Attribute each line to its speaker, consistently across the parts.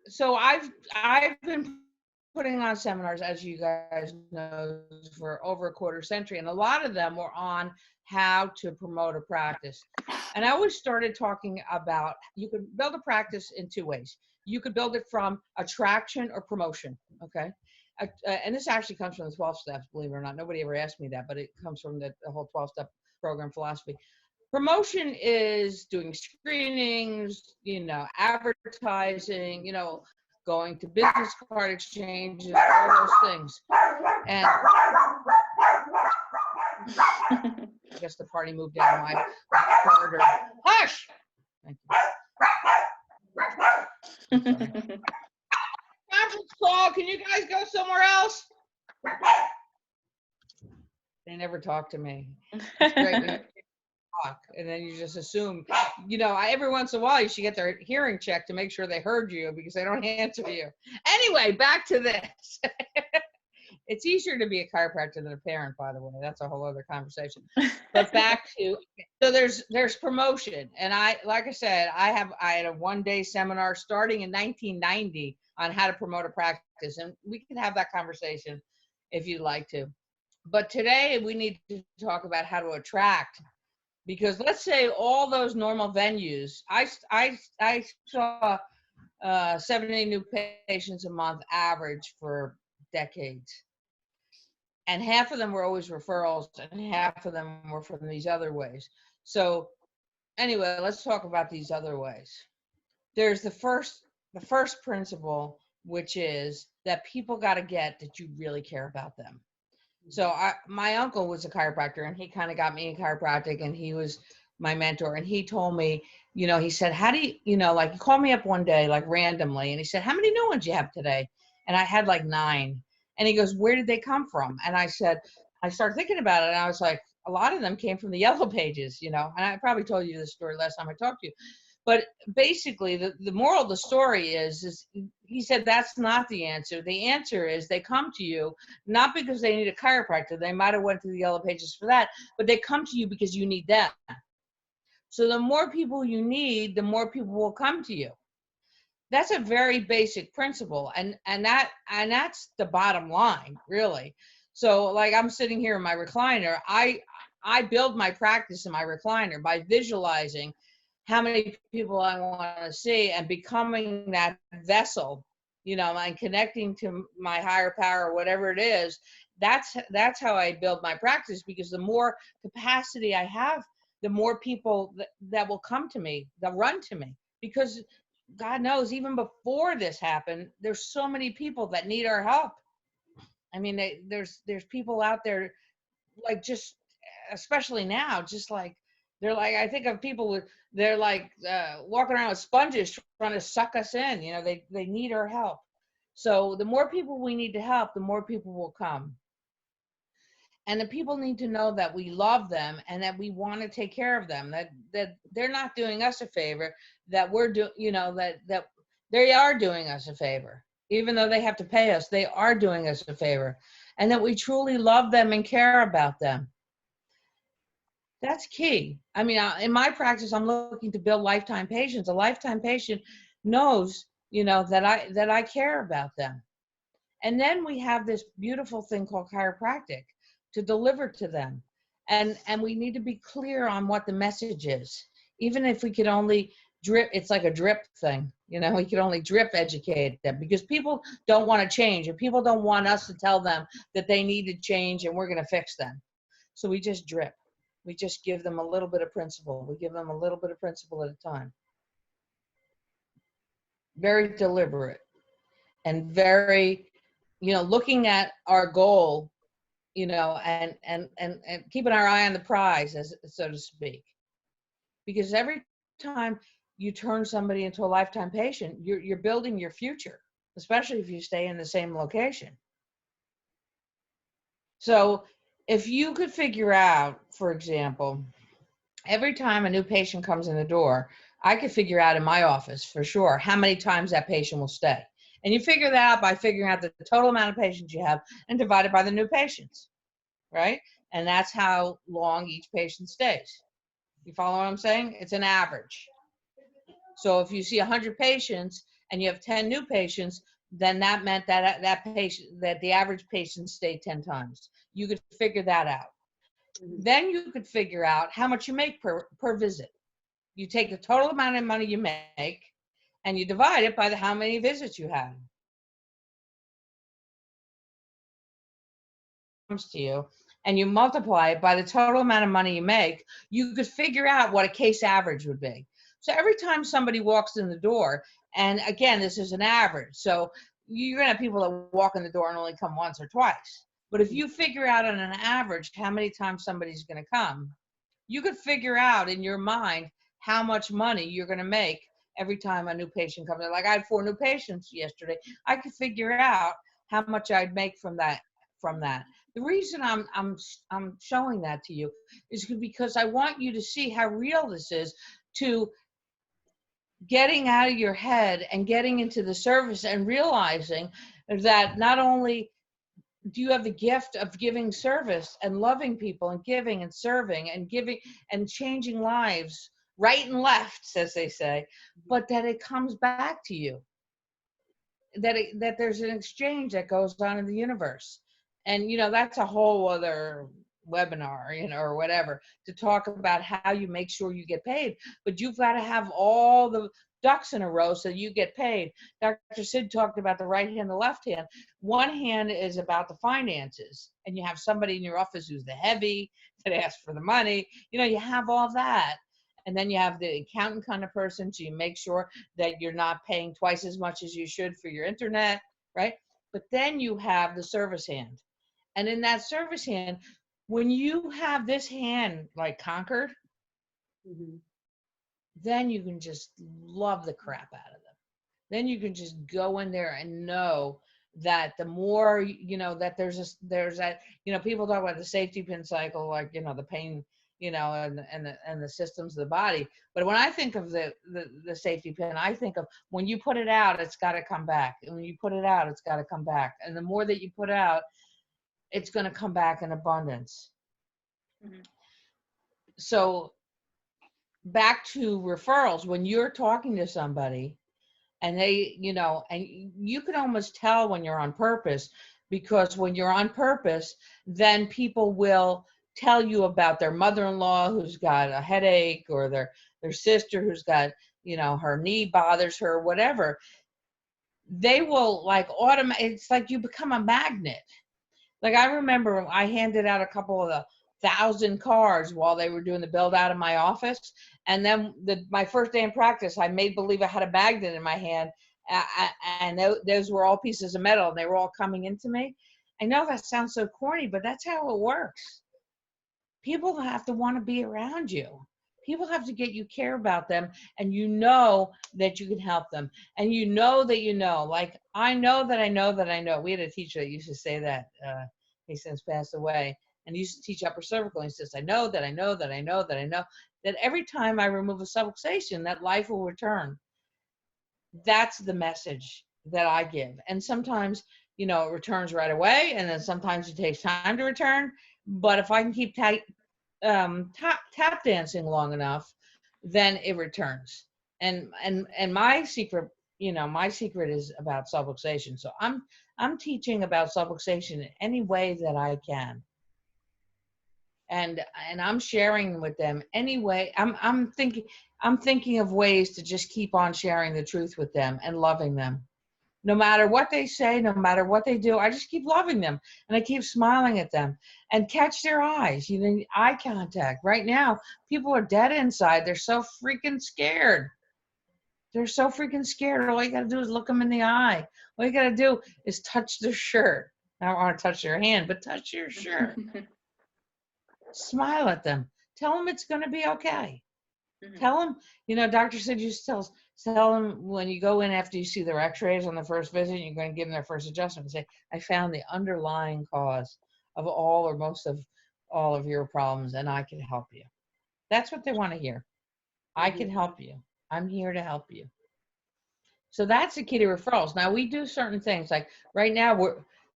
Speaker 1: So I've been putting on seminars, as you guys know, for over a quarter century, and a lot of them were on how to promote a practice. And I always started talking about you could build a practice in two ways. You could build it from attraction or promotion, okay? And this actually comes from the 12 steps, believe it or not. Nobody ever asked me that, but it comes from the whole 12-step program philosophy. Promotion is doing screenings, advertising, going to business card exchanges, all those things. And I guess the party moved down my corridor. Hush! Thank you. Conference call. Can you guys go somewhere else? They never talk to me. It's great when you talk, and then you just assume, every once in a while you should get their hearing checked to make sure they heard you because they don't answer you. Anyway, back to this. It's easier to be a chiropractor than a parent, by the way. That's a whole other conversation. But back to, so there's promotion. And like I said, I had a one-day seminar starting in 1990 on how to promote a practice. And we can have that conversation if you'd like to. But today we need to talk about how to attract. Because let's say all those normal venues, I saw 70 new patients a month average for decades. And half of them were always referrals and half of them were from these other ways. So anyway, let's talk about these other ways. There's the first principle, which is that people got to get that you really care about them. So my uncle was a chiropractor and he kind of got me in chiropractic and he was my mentor. And he told me, he said, how do you, like he called me up one day, like randomly. And he said, how many new ones you have today? And I had like 9. And he goes, where did they come from? And I said, I started thinking about it. And I was like, a lot of them came from the yellow pages, and I probably told you this story last time I talked to you. But basically, the moral of the story is he said that's not the answer. The answer is they come to you, not because they need a chiropractor. They might have went to the yellow pages for that, but they come to you because you need them. So the more people you need, the more people will come to you. That's a very basic principle, and that's the bottom line, really. So like I'm sitting here in my recliner, I build my practice in my recliner by visualizing how many people I want to see and becoming that vessel, and connecting to my higher power, whatever it is. That's how I build my practice, because the more capacity I have, the more people that will come to me, that run to me, because God knows, even before this happened, there's so many people that need our help. I mean, there's people out there, like, just, especially now, just like, they're like, I think of people they're like walking around with sponges trying to suck us in. They need our help. So the more people we need to help, the more people will come. And the people need to know that we love them and that we want to take care of them, that they're not doing us a favor, that we're doing, that they are doing us a favor. Even though they have to pay us, they are doing us a favor, and that we truly love them and care about them. That's key. I mean, in my practice, I'm looking to build lifetime patients. A lifetime patient knows, that I care about them. And then we have this beautiful thing called chiropractic to deliver to them. And we need to be clear on what the message is. Even if we could only drip, it's like a drip thing, we could only drip educate them, because people don't want to change, and people don't want us to tell them that they need to change and we're going to fix them. So we just drip. We just give them a little bit of principle. We give them a little bit of principle at a time. Very deliberate and very, looking at our goal, and keeping our eye on the prize, as so to speak. Because every time you turn somebody into a lifetime patient, you're building your future, especially if you stay in the same location. So if you could figure out, for example, every time a new patient comes in the door, I could figure out in my office for sure how many times that patient will stay. And you figure that out by figuring out the total amount of patients you have and divide it by the new patients, right? And that's how long each patient stays. You follow what I'm saying? It's an average. So if you see 100 patients and you have 10 new patients, then that meant that that the average patient stayed 10 times. You could figure that out. Then you could figure out how much you make per visit. You take the total amount of money you make and you divide it by how many visits you had. Comes to you, and you multiply it by the total amount of money you make, you could figure out what a case average would be. So every time somebody walks in the door, and again, this is an average, so you're gonna have people that walk in the door and only come once or twice. But if you figure out on an average how many times somebody's gonna come, you could figure out in your mind how much money you're gonna make every time a new patient comes in. Like I had 4 new patients yesterday. I could figure out how much I'd make from that. The reason I'm showing that to you is because I want you to see how real this is, to getting out of your head and getting into the service and realizing that not only do you have the gift of giving service and loving people and giving and serving and giving and changing lives right and left, as they say, but that it comes back to you, that there's an exchange that goes on in the universe. And that's a whole other webinar, or whatever, to talk about how you make sure you get paid. But you've got to have all the ducks in a row so you get paid. Dr. Sid talked about the right hand, the left hand. One hand is about the finances, and you have somebody in your office who's the heavy that asks for the money. You have all that. And then you have the accountant kind of person, so you make sure that you're not paying twice as much as you should for your internet, right? But then you have the service hand. And in that service hand, when you have this hand like conquered, then you can just love the crap out of them. Then you can just go in there and know that the more, that there's that, people talk about the safety pin cycle, like, the pain, and the systems of the body. But when I think of the safety pin, I think of when you put it out, it's got to come back. And when you put it out, it's got to come back. And the more that you put out, it's going to come back in abundance. So back to referrals, when you're talking to somebody and they, and you can almost tell when you're on purpose, because when you're on purpose, then people will tell you about their mother-in-law who's got a headache, or their sister who's got, her knee bothers her, whatever. They will it's like you become a magnet. Like I remember I handed out a couple of the 1,000 cards while they were doing the build out of my office. And then my first day in practice, I made believe I had a magnet in my hand, and those were all pieces of metal, and they were all coming into me. I know that sounds so corny, but that's how it works. People have to want to be around you. People have to get you care about them, and that you can help them. And that like, I know that I know that I know. We had a teacher that used to say that, he since passed away, and he used to teach upper cervical. And he says, I know that I know that I know that I know that every time I remove a subluxation, that life will return. That's the message that I give. And sometimes, it returns right away, and then sometimes it takes time to return. But if I can keep tap dancing long enough, then it returns. And my secret, my secret is about subluxation. So I'm teaching about subluxation in any way that I can. And I'm sharing with them anyway. I'm thinking of ways to just keep on sharing the truth with them and loving them. No matter what they say, no matter what they do, I just keep loving them, and I keep smiling at them and catch their eyes, eye contact. Right now, people are dead inside. They're so freaking scared. They're so freaking scared. All you got to do is look them in the eye. All you got to do is touch their shirt. I don't want to touch their hand, but touch your shirt. Smile at them. Tell them it's going to be okay. Tell them, Dr. Sid used to tell them when you go in after you see their x-rays on the first visit, you're going to give them their first adjustment and say, I found the underlying cause of all or most of all of your problems, and I can help you. That's what they want to hear. I can help you. I'm here to help you. So that's the key to referrals. Now, we do certain things. Like right now,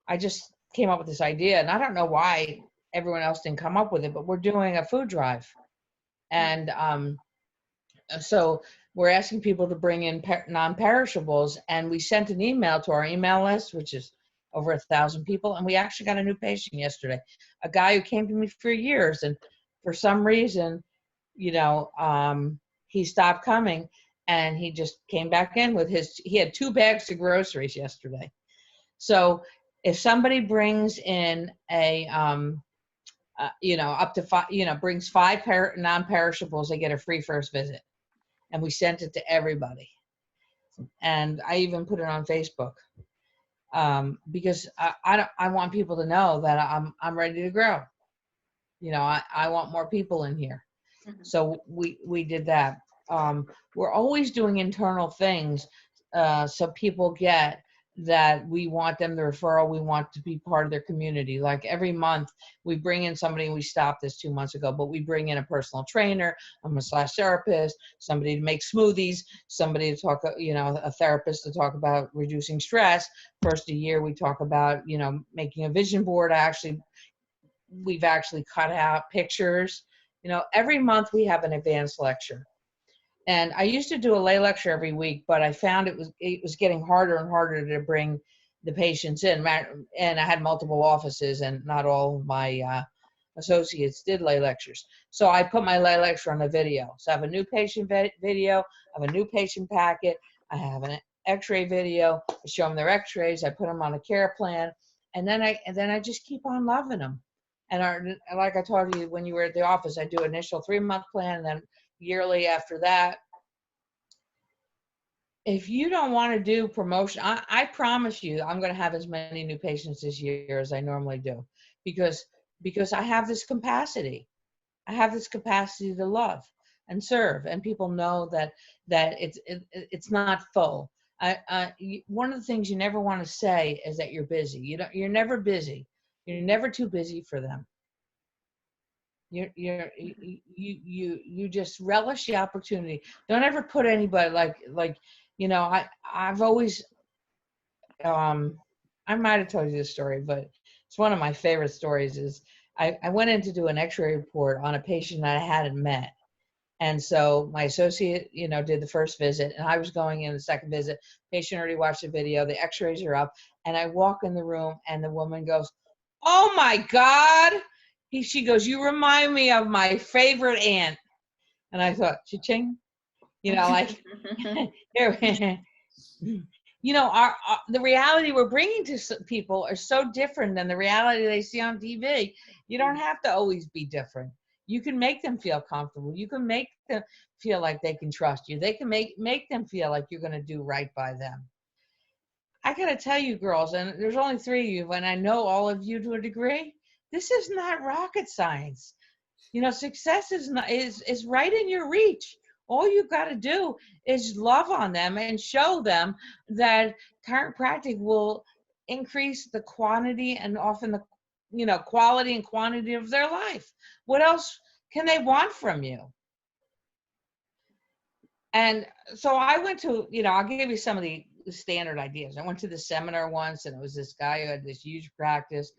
Speaker 1: I just came up with this idea, and I don't know why everyone else didn't come up with it, but we're doing a food drive. And so we're asking people to bring in non-perishables, and we sent an email to our email list, which is over 1,000 people, and we actually got a new patient yesterday, a guy who came to me for years, and for some reason, you know, he stopped coming, and he just came back in with he had 2 bags of groceries yesterday. So if somebody brings in a, you know, up to 5, you know, brings 5 non-perishables, they get a free first visit. And we sent it to everybody. And I even put it on Facebook, because I want people to know that I'm ready to grow. You know, I want more people in here. Mm-hmm. So we did that. We're always doing internal things, so people get that we want them to referral. We want to be part of their community. Like every month we bring in somebody, and we stopped this 2 months ago, but we bring in a personal trainer, a massage therapist, somebody to make smoothies, somebody to talk, you know, a therapist to talk about reducing stress. First a year we talk about, you know, making a vision board. We've actually cut out pictures. You know, every month we have an advanced lecture. And I used to do a lay lecture every week, but I found it was getting harder and harder to bring the patients in. And I had multiple offices, and not all of my associates did lay lectures. So I put my lay lecture on a video. So I have a new patient video, I have a new patient packet, I have an x-ray video, I show them their x-rays, I put them on a care plan, and then I just keep on loving them. And like I told you when you were at the office, I do an initial 3-month plan, and then yearly after that. If you don't want to do promotion, I promise you I'm going to have as many new patients this year as I normally do, because I have this capacity. I have this capacity to love and serve, and people know that it's not full. One of the things you never want to say is that you're busy. You're never busy. You're never too busy for them. You just relish the opportunity. Don't ever put anybody like, you know, I've always, I might have told you this story, but it's one of my favorite stories. Is I went in to do an x-ray report on a patient that I hadn't met. And so my associate, you know, did the first visit, and I was going in the second visit. Patient already watched the video, the x-rays are up, and I walk in the room, and the woman goes, "Oh my God." She goes, "You remind me of my favorite aunt." And I thought, cha-ching, you know, like, you know, the reality we're bringing to people are so different than the reality they see on TV. You don't have to always be different. You can make them feel comfortable. You can make them feel like they can trust you. They can make them feel like you're going to do right by them. I got to tell you, girls, and there's only 3 of you, and I know all of you to a degree, this is not rocket science. You know, success is right in your reach. All you've got to do is love on them and show them that chiropractic will increase the quantity and often the, you know, quality and quantity of their life. What else can they want from you? And so I went to, you know, I'll give you some of the standard ideas. I went to the seminar once, and it was this guy who had this huge practice,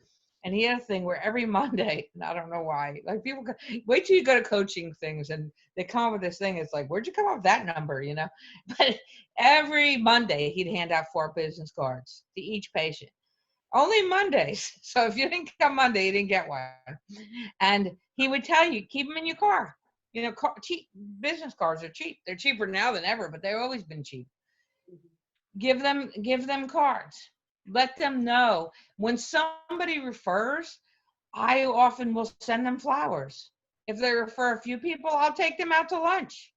Speaker 1: and he had a thing where every Monday, and I don't know why, like people go, wait till you go to coaching things and they come up with this thing. It's like, where'd you come up with that number, you know? But every Monday he'd hand out 4 business cards to each patient. Only Mondays. So if you didn't come Monday, you didn't get one. And he would tell you, keep them in your car. You know, cheap business cards are cheap. They're cheaper now than ever, but they've always been cheap. Give them cards. Let them know. When somebody refers, I often will send them flowers. If they refer a few people, I'll take them out to lunch.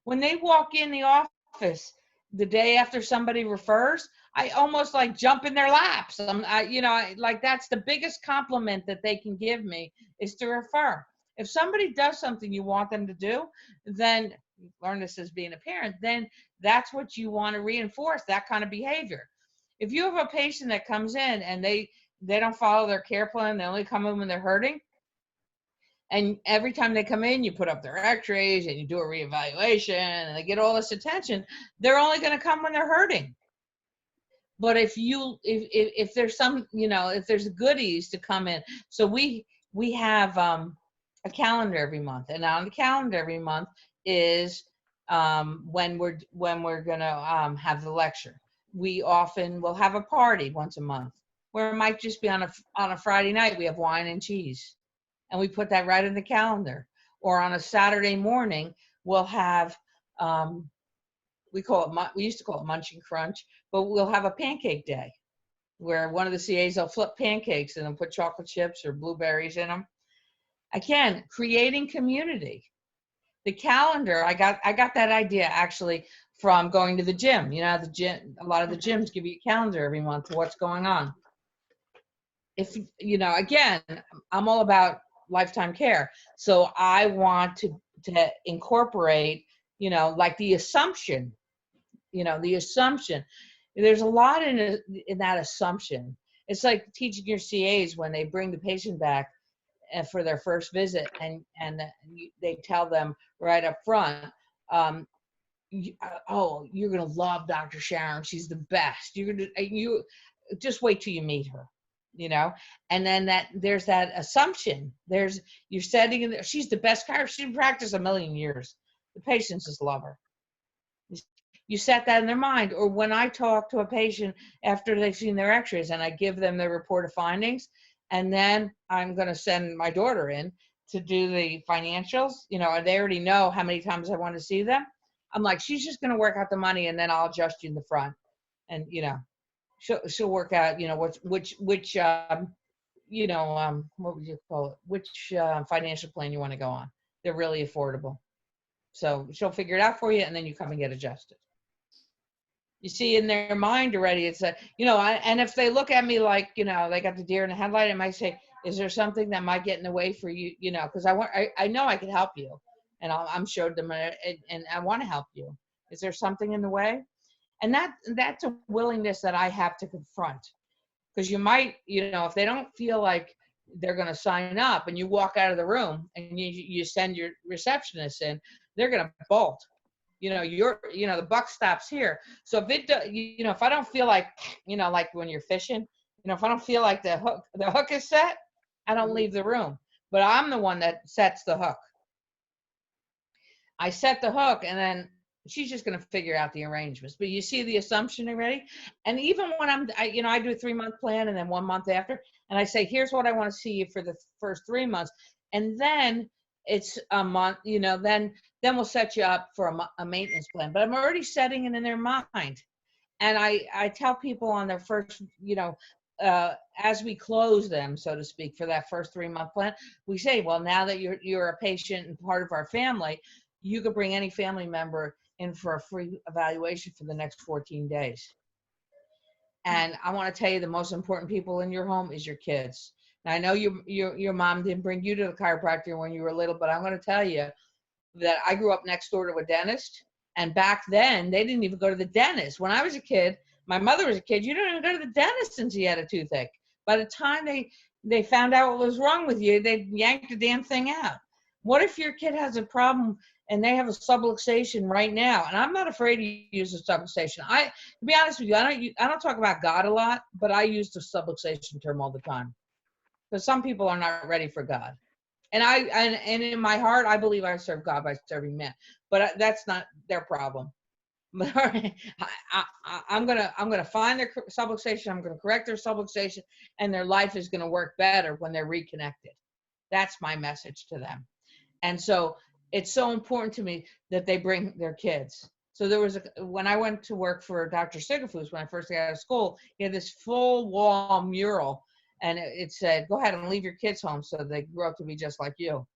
Speaker 1: When they walk in the office the day after somebody refers, I almost like jump in their laps. Like that's the biggest compliment that they can give me is to refer. If somebody does something you want them to do, then learn this as being a parent, then that's what you want to reinforce, that kind of behavior. If you have a patient that comes in and they don't follow their care plan, they only come in when they're hurting, and every time they come in, you put up their x-rays and you do a reevaluation and they get all this attention, they're only going to come when they're hurting. But if there's some, you know, if there's goodies to come in. So we have a calendar every month, and on the calendar every month is when we're gonna have the lecture. We often will have a party once a month, where it might just be on a Friday night. We have wine and cheese, and we put that right in the calendar. Or on a Saturday morning, we'll have we used to call it Munch and Crunch, but we'll have a pancake day where one of the CAs will flip pancakes and then put chocolate chips or blueberries in them. Again, creating community. The calendar, I got that idea actually from going to the gym. You know, the gym, a lot of the gyms give you a calendar every month of what's going on. If, you know, again, I'm all about lifetime care. So I want to incorporate, you know, like the assumption, there's a lot in that assumption. It's like teaching your CAs when they bring the patient back for their first visit, and they tell them right up front, oh, you're gonna love Dr. Sharon. She's the best. You just wait till you meet her, you know. And then there's that assumption. You're setting in there. She's the best chiropractor. She's practiced a million years. The patients just love her. You set that in their mind. Or when I talk to a patient after they've seen their x-rays and I give them their report of findings, and then I'm going to send my daughter in to do the financials, you know, and they already know how many times I want to see them. I'm like, she's just going to work out the money, and then I'll adjust you in the front. And, you know, she'll work out, you know, which you know, what would you call it? Which financial plan you want to go on. They're really affordable. So she'll figure it out for you, and then you come and get adjusted. You see in their mind already, it's a, you know, and if they look at me like, you know, they got the deer in the headlight, I might say, is there something that might get in the way for you, you know, because I know I can help you, and I'm showed them, and I want to help you. Is there something in the way? And that's a willingness that I have to confront, because you might, you know, if they don't feel like they're going to sign up, and you walk out of the room and you send your receptionist in, they're going to bolt. You know, the buck stops here. So if I don't feel like, you know, like when you're fishing, you know, if I don't feel like the hook is set, I don't leave the room. But I'm the one that sets the hook. I set the hook, and then she's just going to figure out the arrangements. But you see the assumption already. And even when I do a 3-month plan, and then 1 month after, and I say, here's what I want to see you for the first 3 months. And then it's a month, you know, then we'll set you up for a maintenance plan. But I'm already setting it in their mind. And I tell people on their first, you know, as we close them, so to speak, for that first 3-month plan, we say, well, now that you're a patient and part of our family, you could bring any family member in for a free evaluation for the next 14 days. And I want to tell you, the most important people in your home is your kids. Now, I know your mom didn't bring you to the chiropractor when you were little, but I'm going to tell you that I grew up next door to a dentist. And back then, they didn't even go to the dentist. When I was a kid, my mother was a kid, you didn't even go to the dentist since you had a toothache. By the time they found out what was wrong with you, they yanked the damn thing out. What if your kid has a problem and they have a subluxation right now? And I'm not afraid to use a subluxation. To be honest with you, I don't talk about God a lot, but I use the subluxation term all the time, because some people are not ready for God. And and in my heart, I believe I serve God by serving men, but that's not their problem. But I'm gonna find their subluxation. I'm gonna correct their subluxation, and their life is gonna work better when they're reconnected. That's my message to them. And so it's so important to me that they bring their kids. So when I went to work for Dr. Sigafus, when I first got out of school, he had this full wall mural, and it said, go ahead and leave your kids home so they grow up to be just like you.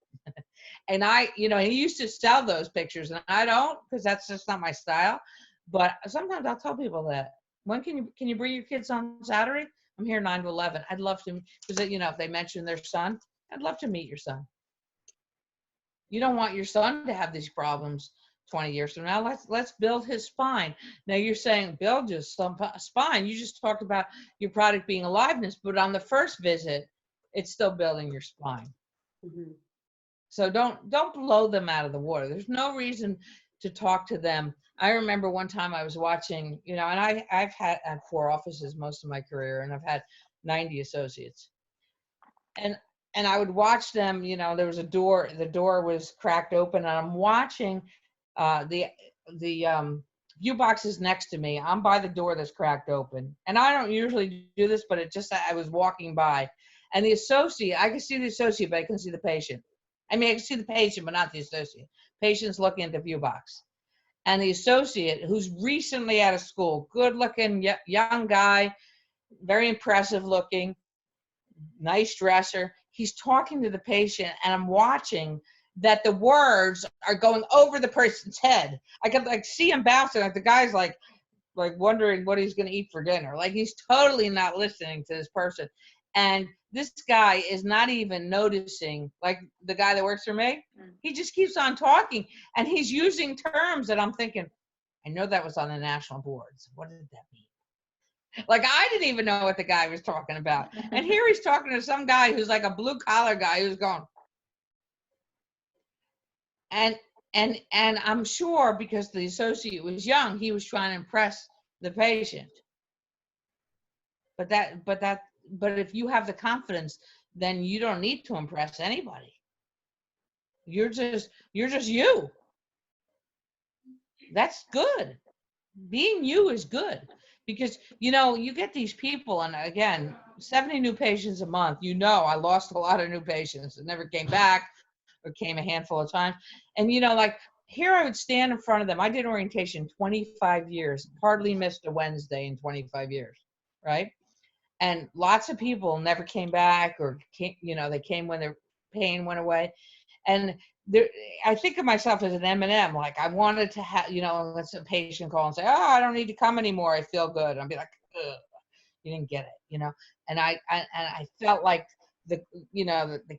Speaker 1: And he used to sell those pictures, and I don't, because that's just not my style. But sometimes I'll tell people that, when can you bring your kids on Saturday? I'm here 9 to 11. I'd love to, because, you know, if they mention their son, I'd love to meet your son. You don't want your son to have these problems 20 years from now. Let's build his spine. Now you're saying build just some spine. You just talked about your product being aliveness, but on the first visit, it's still building your spine. Mm-hmm. So don't blow them out of the water. There's no reason to talk to them. I remember one time I was watching, you know, and I've had 4 offices most of my career, and I've had 90 associates. And I would watch them, you know, there was a door, the door was cracked open, and I'm watching The view box is next to me. I'm by the door that's cracked open, and I don't usually do this, but it just I was walking by, and the associate, I can see the associate, but I couldn't see the patient. I mean, I can see the patient, but not the associate. Patient's looking at the view box, and the associate, who's recently out of school, good-looking young guy, very impressive looking, nice dresser. He's talking to the patient, and I'm watching that the words are going over the person's head. I could like see him bouncing. Like the guy's like wondering what he's going to eat for dinner. Like he's totally not listening to this person. And this guy is not even noticing, like the guy that works for me, he just keeps on talking, and he's using terms that I'm thinking, I know that was on the national boards. What did that mean? Like I didn't even know what the guy was talking about. And here he's talking to some guy who's like a blue collar guy who's going, and I'm sure because the associate was young, he was trying to impress the patient. But if you have the confidence, then you don't need to impress anybody. You're just you. That's good. Being you is good. Because, you get these people, and again, 70 new patients a month, I lost a lot of new patients that never came back or came a handful of times. And, like here I would stand in front of them. I did orientation 25 years, hardly missed a Wednesday in 25 years, right? And lots of people never came back or came, they came when their pain went away. And I think of myself as an M&M. Like I wanted to have, let's a patient call and say, "Oh, I don't need to come anymore. I feel good." I'd be like, ugh, you didn't get it, And I felt like the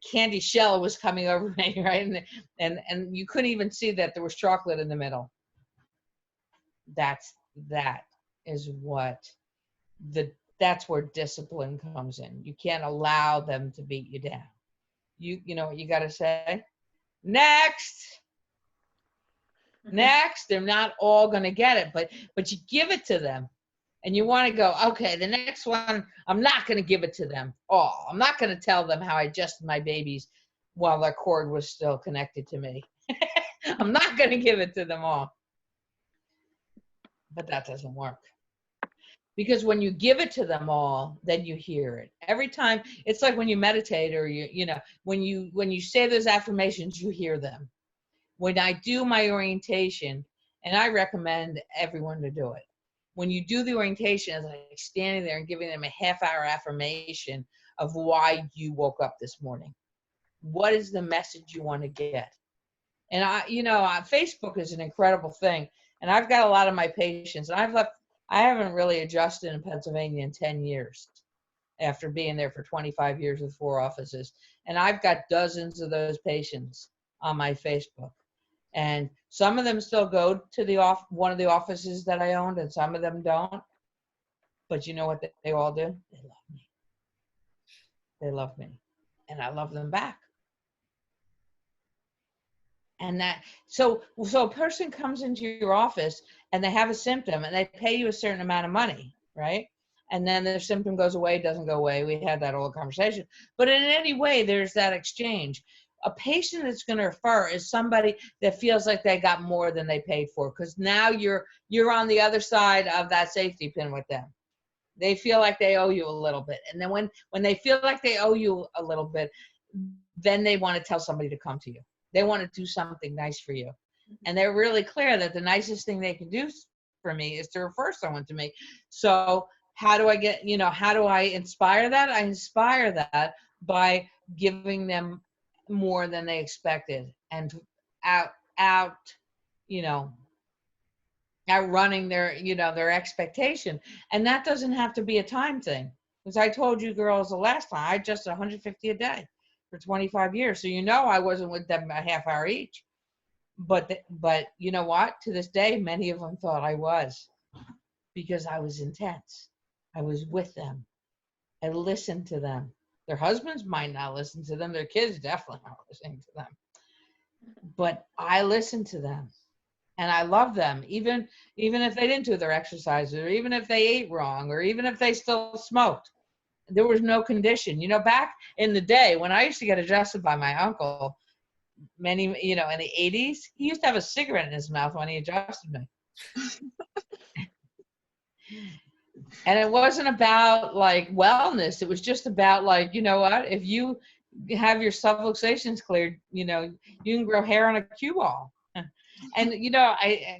Speaker 1: candy shell was coming over me, right? And you couldn't even see that there was chocolate in the middle. That is that's where discipline comes in. You can't allow them to beat you down. You know what you got to say? Next. They're not all going to get it, but you give it to them, and you want to go, okay, the next one, I'm not going to give it to them all. I'm not going to tell them how I adjusted my babies while their cord was still connected to me. I'm not going to give it to them all. But that doesn't work. Because when you give it to them all, then you hear it. Every time, it's like when you meditate or when you say those affirmations, you hear them. When I do my orientation, and I recommend everyone to do it, when you do the orientation, it's like standing there and giving them a half-hour affirmation of why you woke up this morning. What is the message you want to get? And Facebook is an incredible thing. And I've got a lot of my patients, and I haven't really adjusted in Pennsylvania in 10 years after being there for 25 years with 4 offices. And I've got dozens of those patients on my Facebook. And some of them still go to one of the offices that I owned, and some of them don't. But you know what they all do? They love me. They love me. And I love them back. And so a person comes into your office and they have a symptom and they pay you a certain amount of money, right? And then their symptom goes away, doesn't go away. We had that old conversation. But in any way, there's that exchange. A patient that's going to refer is somebody that feels like they got more than they paid for, because now you're on the other side of that safety pin with them. They feel like they owe you a little bit. And then when they feel like they owe you a little bit, then they want to tell somebody to come to you. They want to do something nice for you. And they're really clear that the nicest thing they can do for me is to refer someone to me. So how do I inspire that? I inspire that by giving them more than they expected and outrunning their expectation. And that doesn't have to be a time thing. Because I told you girls the last time, I adjusted $150 a day for 25 years. So I wasn't with them a half hour each. But you know what? To this day, many of them thought I was, because I was intense. I was with them. I listened to them. Their husbands might not listen to them. Their kids definitely aren't listening to them. But I listened to them. And I love them, even if they didn't do their exercises, or even if they ate wrong, or even if they still smoked. There was no condition. Back in the day when I used to get adjusted by my uncle, many, you know, in the 80s, he used to have a cigarette in his mouth when he adjusted me. And it wasn't about like wellness. It was just about like, you know what, if you have your subluxations cleared, you know, you can grow hair on a cue ball. And you know,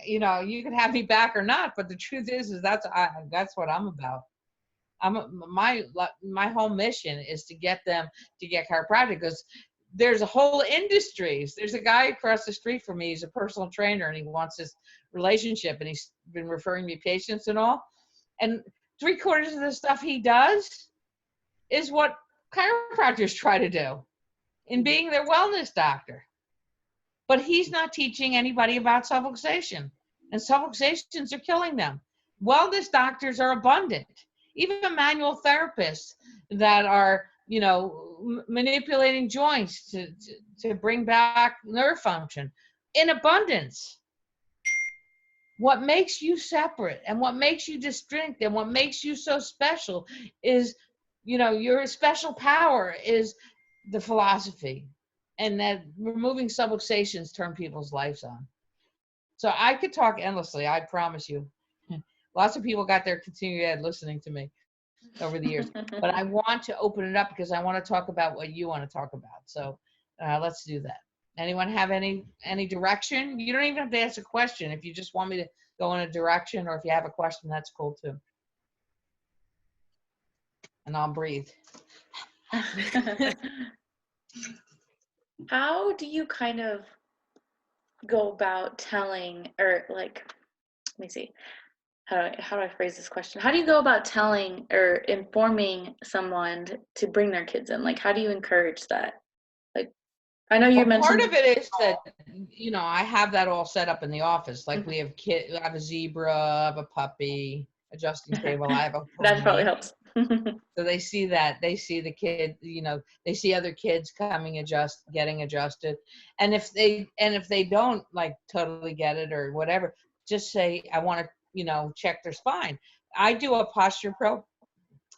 Speaker 1: you know, you can have me back or not, but the truth is that's what I'm about. My whole mission is to get them to get chiropractic, because there's a whole industries. There's a guy across the street from me. He's a personal trainer, and he wants this relationship, and he's been referring me patients and all. And 3/4 of the stuff he does is what chiropractors try to do in being their wellness doctor. But he's not teaching anybody about subluxation, and subluxations are killing them. Wellness doctors are abundant, even manual therapists that are, you know, manipulating joints to bring back nerve function in abundance. What makes you separate and what makes you distinct and what makes you so special is, you know, your special power is the philosophy, and that removing subluxations turn people's lives on. So I could talk endlessly, I promise you. Lots of people got their continued ed listening to me over the years, but I want to open it up because I want to talk about what you want to talk about. So let's do that. Anyone have any direction? You don't even have to ask a question. If you just want me to go in a direction, or if you have a question, that's cool too. And I'll breathe.
Speaker 2: How do you kind of go about telling, or like, let me see, how do I phrase this question? How do you go about telling or informing someone to bring their kids in? Like, how do you encourage that? Like, I know you mentioned
Speaker 1: part of it is that, you know, I have that all set up in the office. Like we have I have a zebra, I have a puppy, adjusting table, I have a pony.
Speaker 2: That probably helps.
Speaker 1: So they see that, they see the kid, you know, they see other kids coming getting adjusted. And if they don't like totally get it or whatever, just say, I want to, you know, check their spine. I do a posture pro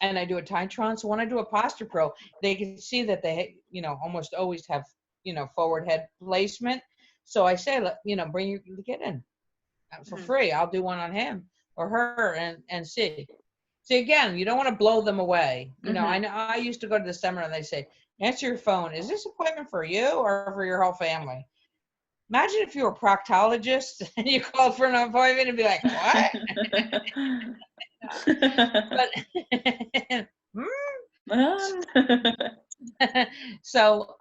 Speaker 1: and I do a Titron. So when I do a posture pro, they can see that they, you know, almost always have, you know, forward head placement. So I say, you know, bring your kid in for free. I'll do one on him or her and see. See, again, you don't want to blow them away. You know, I know I used to go to the seminar and they say, answer your phone. Is this appointment for you or for your whole family? Imagine if you were a proctologist and you called for an appointment and be like, what? But so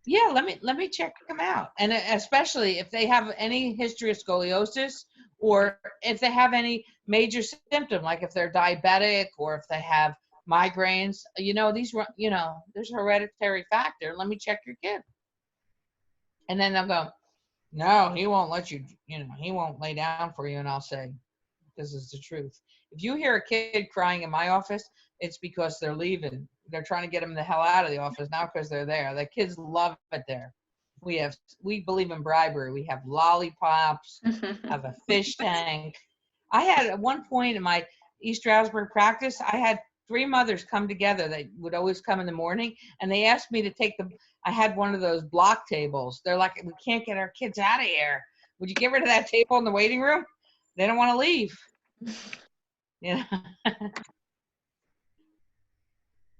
Speaker 1: yeah, let me check them out, and especially if they have any history of scoliosis, or if they have any major symptom, like if they're diabetic or if they have migraines. You know, you know, there's a hereditary factor. Let me check your kid, and then they'll go, no, he won't let you. You know, he won't lay down for you, and I'll say, this is the truth. If you hear a kid crying in my office, it's because they're leaving. They're trying to get them the hell out of the office, not because they're there. The kids love it there. We believe in bribery. We have lollipops, have a fish tank. I had at one point in my East Stroudsburg practice, I had 3 mothers come together. They would always come in the morning, and they asked me to take them. I had one of those block tables. They're like, we can't get our kids out of here. Would you get rid of that table in the waiting room? They don't want to leave. Yeah.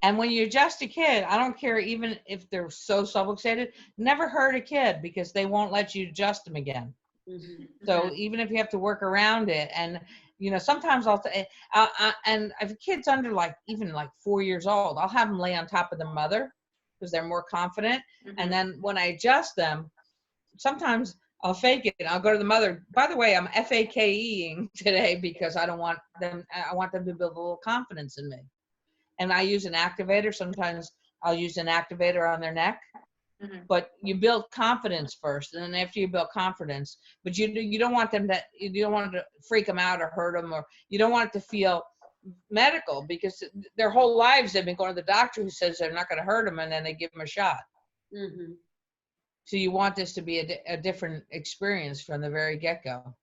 Speaker 1: And when you adjust a kid, I don't care even if they're so subluxated, never hurt a kid because they won't let you adjust them again. So even if you have to work around it, and you know, sometimes and if kids under like even like 4 years old, I'll have them lay on top of the mother because they're more confident. And then when I adjust them, sometimes I'll fake it. I'll go to the mother. By the way, I'm FAKEing today because I want them to build a little confidence in me. And I use an activator. Sometimes I'll use an activator on their neck. But you build confidence first, and then after you build confidence, but you don't want to freak them out or hurt them, or you don't want it to feel medical, because their whole lives they've been going to the doctor who says they're not going to hurt them, and then they give them a shot. So you want this to be a different experience from the very get-go.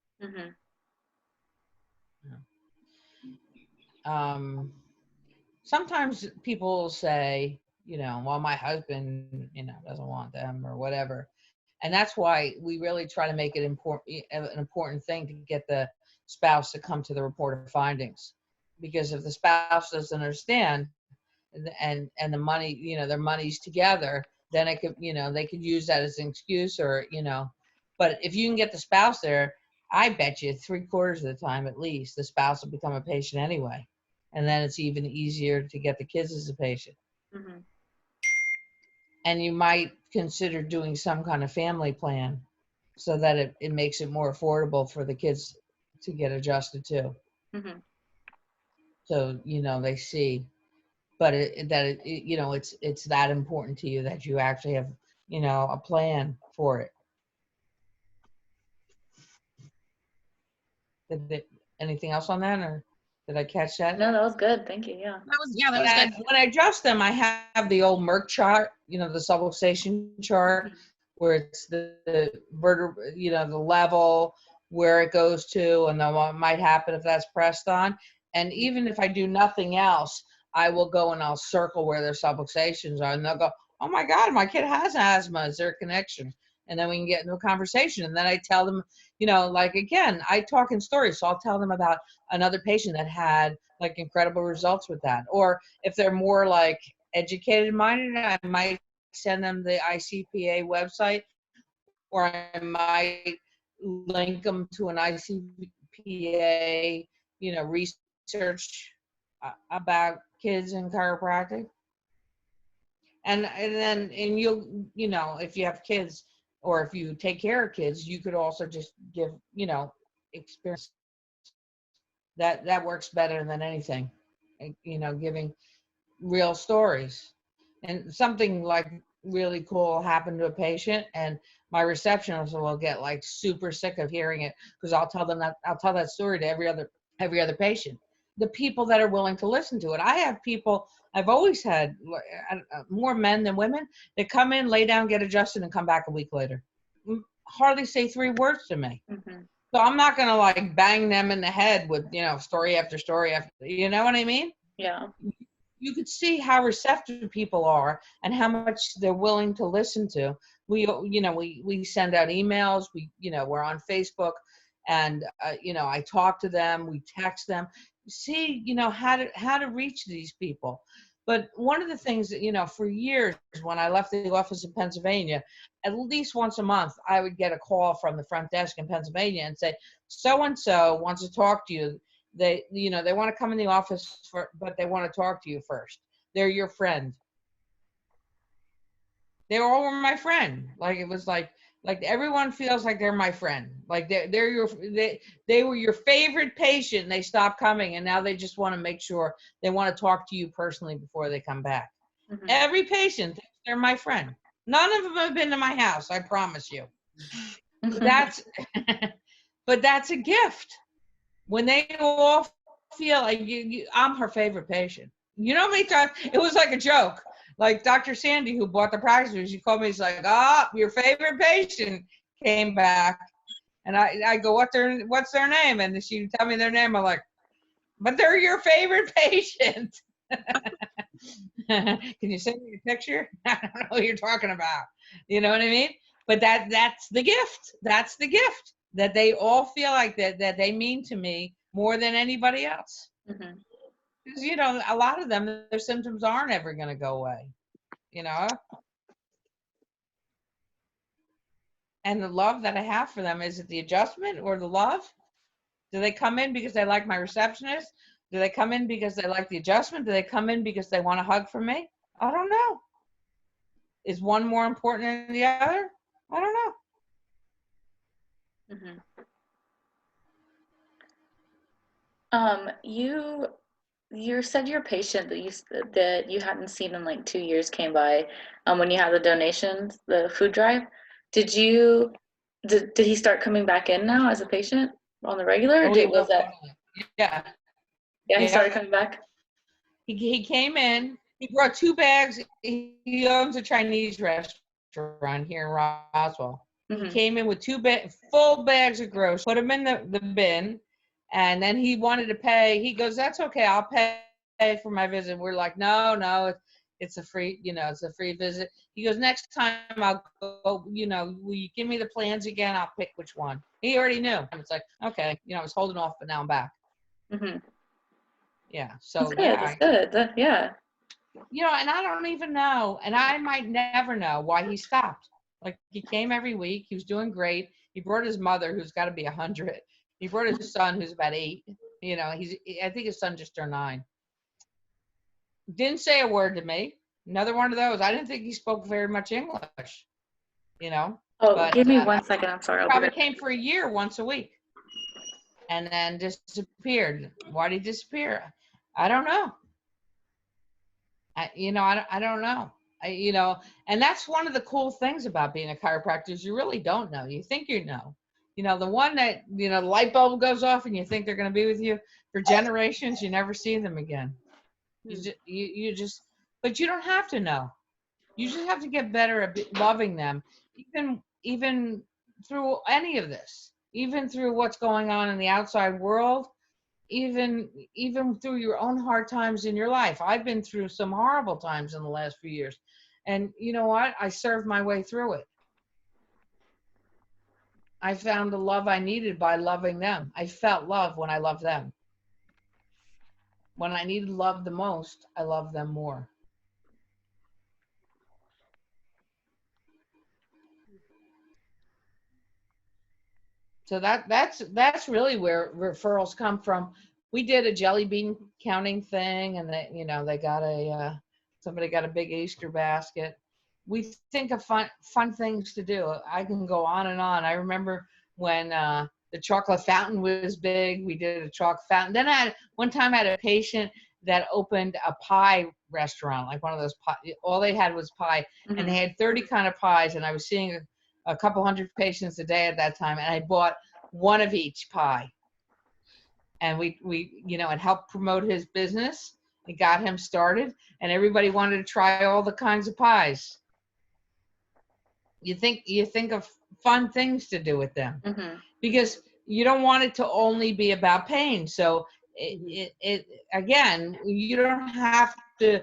Speaker 1: Sometimes people will say, While my husband, doesn't want them or whatever. And that's why we really try to make it an important thing to get the spouse to come to the report of findings. Because if the spouse doesn't understand and the money, their money's together, then it could, they could use that as an excuse but if you can get the spouse there, I bet you 3/4 of the time at least, the spouse will become a patient anyway. And then it's even easier to get the kids as a patient.
Speaker 2: Mm-hmm.
Speaker 1: And you might consider doing some kind of family plan so that it makes it more affordable for the kids to get adjusted too.
Speaker 2: Mm-hmm.
Speaker 1: So, they see, but it's that important to you that you actually have, a plan for it. Anything else on that, or did I catch that?
Speaker 2: No, that was good. Thank you. Yeah.
Speaker 3: That was good.
Speaker 1: When I adjust them, I have the old Merck chart, the subluxation chart, where it's the vertebra, the level where it goes to, and then what might happen if that's pressed on. And even if I do nothing else, I will go and I'll circle where their subluxations are, and they'll go, "Oh my God, my kid has asthma. Is there a connection?" And then we can get into a conversation. And then I tell them, again, I talk in stories. So I'll tell them about another patient that had like incredible results with that. Or if they're more like educated minded, I might send them the ICPA website, or I might link them to an ICPA, research about kids in chiropractic. And you'll, if you have kids, or if you take care of kids, you could also just give, experience. That works better than anything, giving real stories. And something like really cool happened to a patient, and my receptionist will get like super sick of hearing it, because I'll tell that story to every other patient. The people that are willing to listen to it. I've always had more men than women that come in, lay down, get adjusted, and come back a week later. Hardly say 3 words to me.
Speaker 2: Mm-hmm.
Speaker 1: So I'm not going to like bang them in the head with, story after story after, you know what I mean?
Speaker 2: Yeah.
Speaker 1: You could see how receptive people are and how much they're willing to listen to. We send out emails, we're on Facebook, and, I talk to them, we text them, see, how to reach these people. But one of the things that, for years, when I left the office in Pennsylvania, at least once a month, I would get a call from the front desk in Pennsylvania and say, so-and-so wants to talk to you. They want to come in the office but they want to talk to you first. They're your friend. They all were my friend. Like, it was like everyone feels like they're my friend. Like they were your favorite patient, and they stopped coming, and now they just want to make sure they want to talk to you personally before they come back.
Speaker 2: Mm-hmm.
Speaker 1: Every patient thinks they're my friend. None of them have been to my house, I promise you. But that's a gift. When they all feel like I'm her favorite patient. You know how many times it was like a joke. Like Dr. Sandy, who bought the practice, she called me. She's like, your favorite patient came back. And I go, what's their name? And she would tell me their name. I'm like, but they're your favorite patient. Can you send me a picture? I don't know what you're talking about. You know what I mean? But that's the gift. That's the gift, that they all feel like that they mean to me more than anybody else.
Speaker 2: Mm-hmm.
Speaker 1: Because, a lot of them, their symptoms aren't ever going to go away, And the love that I have for them, is it the adjustment or the love? Do they come in because they like my receptionist? Do they come in because they like the adjustment? Do they come in because they want a hug from me? I don't know. Is one more important than the other? I don't know.
Speaker 2: Mm-hmm. You said your patient that you hadn't seen in like 2 years came by when you had the donations, the food drive. Did he start coming back in now as a patient on the regular? Was that?
Speaker 1: Yeah.
Speaker 2: Yeah, he started coming back.
Speaker 1: He came in. He brought 2 bags. He owns a Chinese restaurant here in Roswell. Mm-hmm. He came in with 2 full bags of groceries, put them in the bin, and then he wanted to pay. He goes, "That's okay, I'll pay for my visit." We're like, no, It's a free, it's a free visit. He goes, next time I'll go, will you give me the plans again? I'll pick which one. He already knew. And it's like, okay, I was holding off, but now I'm back.
Speaker 2: Mm-hmm.
Speaker 1: Yeah.
Speaker 2: That's
Speaker 1: So
Speaker 2: good.
Speaker 1: yeah,
Speaker 2: That's good. Yeah.
Speaker 1: and I don't even know, and I might never know why he stopped. Like, he came every week. He was doing great. He brought his mother, who's got to be 100. He brought his son, who's about 8. I think his son just turned 9. Didn't say a word to me. Another one of those. I didn't think he spoke very much English,
Speaker 2: Oh,
Speaker 1: but
Speaker 2: give me 1 second. I'm sorry. I'll be
Speaker 1: probably
Speaker 2: right back.
Speaker 1: came for a year once a week and then disappeared. Why did he disappear? I don't know. I don't know. And that's one of the cool things about being a chiropractor is you really don't know. You think you know. The one that, the light bulb goes off and you think they're going to be with you for generations, you never see them again. But you don't have to know. You just have to get better at loving them, even through any of this, even through what's going on in the outside world, even through your own hard times in your life. I've been through some horrible times in the last few years, and you know what? I served my way through it. I found the love I needed by loving them. I felt love when I loved them. When I needed love the most, I loved them more. So that's really where referrals come from. We did a jelly bean counting thing, and they got somebody got a big Easter basket. We think of fun things to do. I can go on and on. I remember when the chocolate fountain was big. We did a chocolate fountain. Then one time I had a patient that opened a pie restaurant, like one of those pie. All they had was pie,
Speaker 2: Mm-hmm.
Speaker 1: and they had 30 kind of pies, and I was seeing a couple hundred patients a day at that time, and I bought one of each pie. And we and helped promote his business and got him started, and everybody wanted to try all the kinds of pies. You think of fun things to do with them,
Speaker 2: Mm-hmm.
Speaker 1: because you don't want it to only be about pain. So it again, you don't have to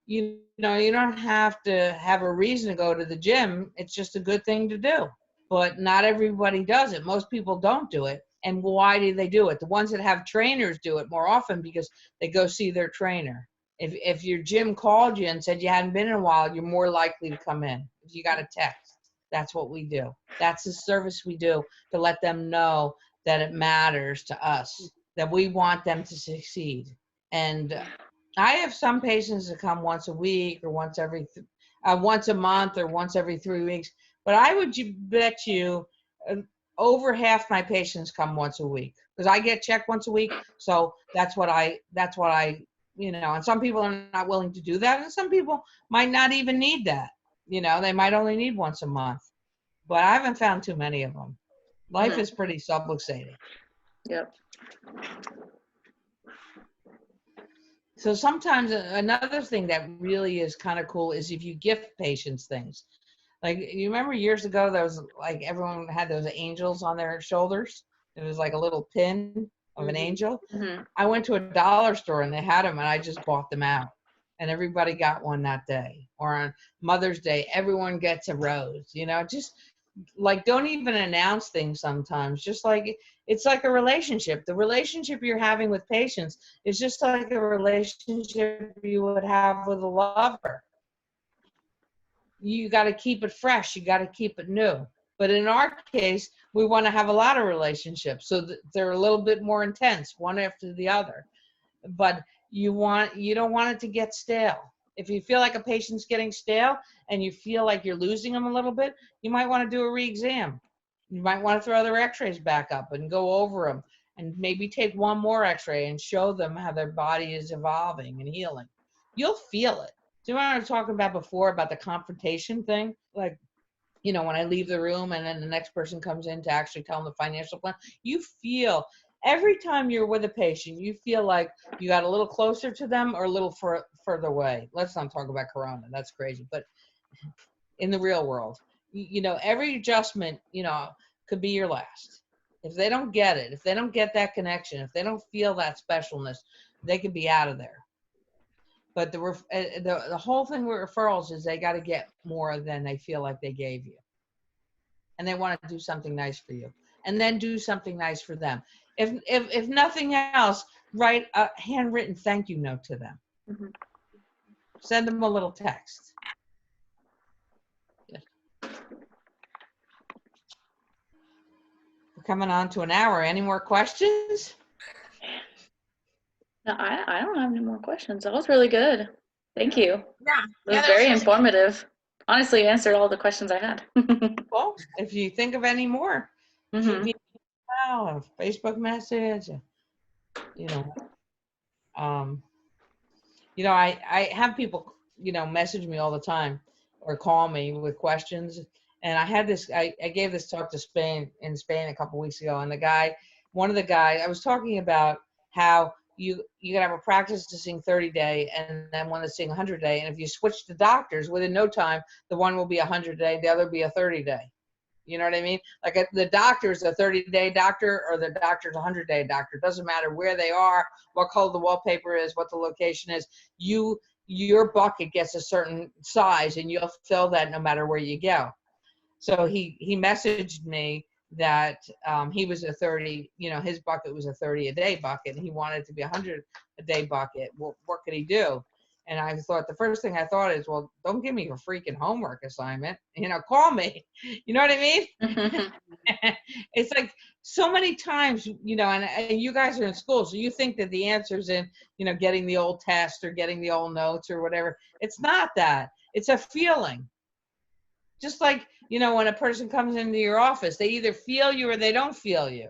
Speaker 1: you don't have to have a reason to go to the gym. It's just a good thing to do. But not everybody does it. Most people don't do it. And why do they do it? The ones that have trainers do it more often because they go see their trainer. If your gym called you and said you hadn't been in a while, you're more likely to come in. If you got a text, that's what we do. That's the service we do to let them know that it matters to us, that we want them to succeed. And I have some patients that come once a week or once a month or once every 3 weeks. But I would bet you over half my patients come once a week because I get checked once a week. So that's what I, and some people are not willing to do that. And some people might not even need that. They might only need once a month. But I haven't found too many of them. Life is pretty subluxating.
Speaker 2: Yep.
Speaker 1: So sometimes another thing that really is kind of cool is if you gift patients things. Like, you remember years ago, there was like everyone had those angels on their shoulders. It was like a little pin of an angel.
Speaker 2: Mm-hmm.
Speaker 1: I went to a dollar store and they had them, and I just bought them out. And everybody got one that day. Or on Mother's Day, everyone gets a rose. Just like, don't even announce things sometimes. Just like, it's like a relationship. The relationship you're having with patients is just like a relationship you would have with a lover. You got to keep it fresh. You got to keep it new. But in our case, we want to have a lot of relationships so that they're a little bit more intense, one after the other. But you don't want it to get stale. If you feel like a patient's getting stale and you feel like you're losing them a little bit, you might want to do a re-exam. You might want to throw their x-rays back up and go over them and maybe take one more x-ray and show them how their body is evolving and healing. You'll feel it. Do you know what I was talking about before about the confrontation thing? Like, when I leave the room and then the next person comes in to actually tell them the financial plan, you feel every time you're with a patient, you feel like you got a little closer to them or a little further away. Let's not talk about Corona. That's crazy. But in the real world, every adjustment, could be your last. If they don't get it, if they don't get that connection, if they don't feel that specialness, they could be out of there. But the whole thing with referrals is they got to get more than they feel like they gave you, and they want to do something nice for you, and then do something nice for them. If nothing else, write a handwritten thank you note to them.
Speaker 2: Mm-hmm.
Speaker 1: Send them a little text. Yeah. We're coming on to an hour. Any more questions?
Speaker 2: No, I don't have any more questions. That was really good. Thank you.
Speaker 3: Yeah.
Speaker 2: It was very informative. Honestly, you answered all the questions I had.
Speaker 1: Well, if you think of any more, shoot me an email, a Facebook message. I have people, message me all the time or call me with questions. And I gave this talk to Spain a couple weeks ago. And one of the guys, I was talking about how you can have a practice to sing 30-day and then one to sing 100-day. And if you switch the doctors within no time, the one will be 100-day, the other will be a 30-day. You know what I mean? Like the doctor's a 30-day doctor or the doctor's a 100-day doctor. It doesn't matter where they are, what color the wallpaper is, what the location is. Your bucket gets a certain size and you'll fill that no matter where you go. So he messaged me that he was his bucket was a 30-a-day bucket and he wanted it to be a 100-a-day bucket. Well, what could he do? And I thought, the first thing I thought is, well, don't give me a freaking homework assignment. Call me. You know what I mean? It's like so many times, and you guys are in school, so you think that the answer's in, getting the old test or getting the old notes or whatever. It's not that. It's a feeling. Just like, when a person comes into your office, they either feel you or they don't feel you.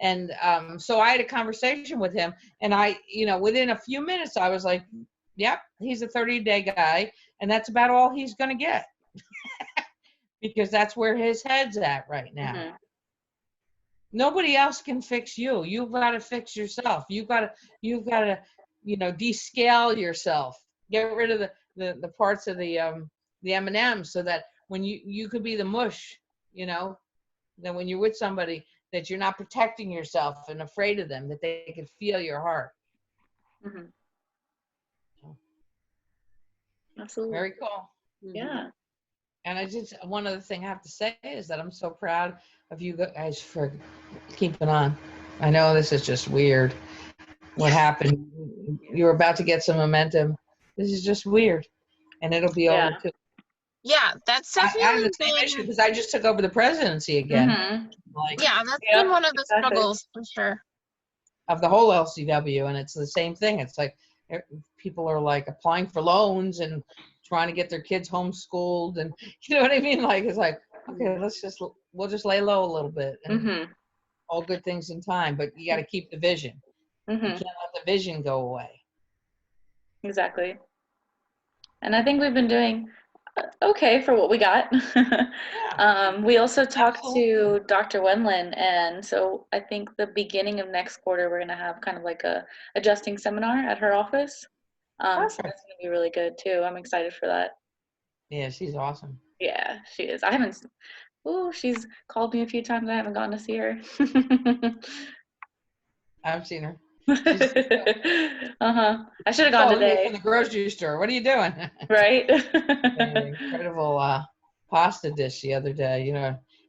Speaker 1: And so I had a conversation with him and within a few minutes, I was like, yep, he's a 30-day guy, and that's about all he's going to get because that's where his head's at right now. Mm-hmm. Nobody else can fix you. You've got to fix yourself. You've got to, descale yourself. Get rid of the parts of the M&Ms so that when you could be the mush, that when you're with somebody that you're not protecting yourself and afraid of them, that they can feel your heart. Mm-hmm.
Speaker 2: Absolutely.
Speaker 1: Very cool.
Speaker 2: Yeah.
Speaker 1: And one other thing I have to say is that I'm so proud of you guys for keeping on. I know this is just weird. What happened? You were about to get some momentum. This is just weird. And it'll be over too.
Speaker 3: Yeah, that's definitely
Speaker 1: I have the same issue because I just took over the presidency again.
Speaker 3: Mm-hmm. That's been one of the struggles for sure.
Speaker 1: Of the whole LCW, and it's the same thing. It's like people are like applying for loans and trying to get their kids homeschooled, and you know what I mean? Like it's like, okay, we'll just lay low a little bit, and all good things in time. But you got to keep the vision. You can't let the vision go away.
Speaker 2: Exactly. And I think we've been doing okay for what we got. We also talked to Dr. Wendland, and so I think the beginning of next quarter we're going to have kind of like a adjusting seminar at her office. So that's going to be really good too. I'm excited for that.
Speaker 1: Yeah, she's awesome.
Speaker 2: Yeah, she is. She's called me a few times. I haven't gotten to see her.
Speaker 1: I've seen her.
Speaker 2: I should have gone today.
Speaker 1: From the grocery store. What are you doing?
Speaker 2: Right.
Speaker 1: An incredible pasta dish the other day.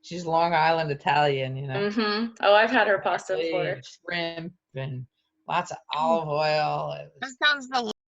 Speaker 1: She's Long Island Italian.
Speaker 2: Oh, I've had her pasta before.
Speaker 1: Shrimp and lots of olive oil.
Speaker 3: That sounds delicious.